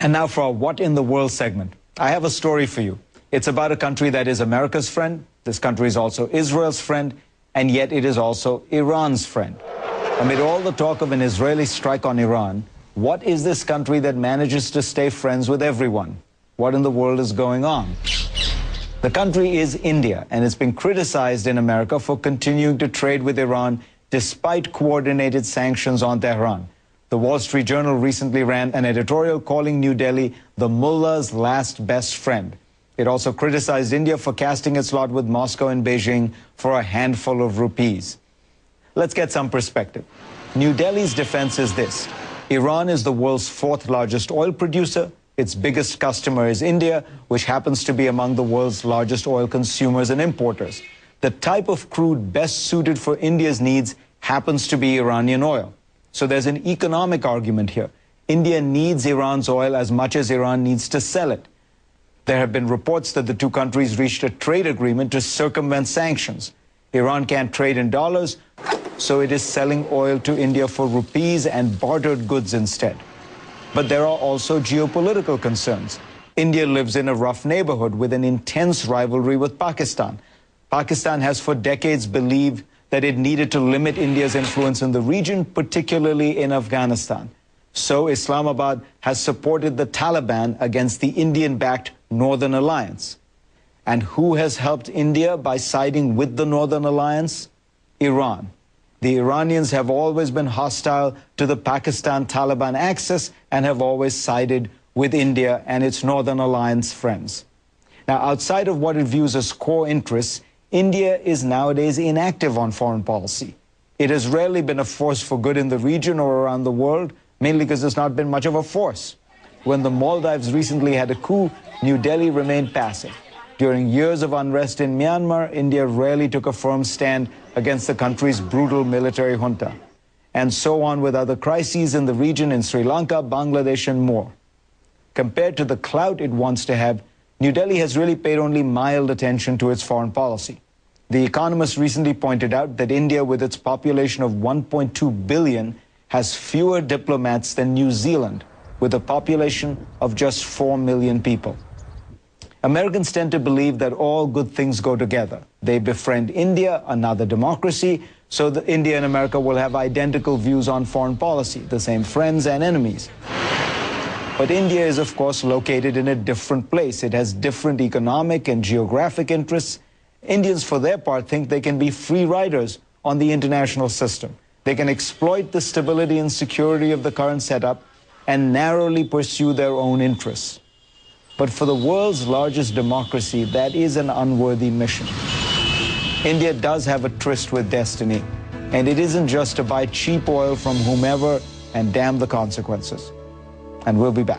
And now for our What in the World segment. I have a story for you. It's about a country that is America's friend. This country is also Israel's friend, and yet it is also Iran's friend. Amid all the talk of an Israeli strike on Iran, what is this country that manages to stay friends with everyone? What in the world is going on? The country is India, and it's been criticized in America for continuing to trade with Iran despite coordinated sanctions on Tehran. The Wall Street Journal recently ran an editorial calling New Delhi the mullah's last best friend. It also criticized India for casting its lot with Moscow and Beijing for a handful of rupees. Let's get some perspective. New Delhi's defense is this: Iran is the world's fourth largest oil producer. Its biggest customer is India, which happens to be among the world's largest oil consumers and importers. The type of crude best suited for India's needs happens to be Iranian oil. So there's an economic argument here. India needs Iran's oil as much as Iran needs to sell it. There have been reports that the two countries reached a trade agreement to circumvent sanctions. Iran can't trade in dollars, so it is selling oil to India for rupees and bartered goods instead. But there are also geopolitical concerns. India lives in a rough neighborhood with an intense rivalry with Pakistan. Pakistan has for decades believed that it needed to limit India's influence in the region, particularly in Afghanistan. So Islamabad has supported the Taliban against the Indian-backed Northern Alliance. And who has helped India by siding with the Northern Alliance? Iran. The Iranians have always been hostile to the Pakistan-Taliban axis and have always sided with India and its Northern Alliance friends. Now, outside of what it views as core interests, India is nowadays inactive on foreign policy. It has rarely been a force for good in the region or around the world, mainly because there's not been much of a force. When the Maldives recently had a coup, New Delhi remained passive. During years of unrest in Myanmar, India rarely took a firm stand against the country's brutal military junta. And so on with other crises in the region in Sri Lanka, Bangladesh, and more. Compared to the clout it wants to have, New Delhi has really paid only mild attention to its foreign policy. The Economist recently pointed out that India, with its population of 1.2 billion, has fewer diplomats than New Zealand, with a population of just 4 million people. Americans tend to believe that all good things go together. They befriend India, another democracy, so that India and America will have identical views on foreign policy, the same friends and enemies. But India is, of course, located in a different place. It has different economic and geographic interests. Indians, for their part, think they can be free riders on the international system. They can exploit the stability and security of the current setup and narrowly pursue their own interests. But for the world's largest democracy, that is an unworthy mission. India does have a tryst with destiny, and it isn't just to buy cheap oil from whomever and damn the consequences. And we'll be back.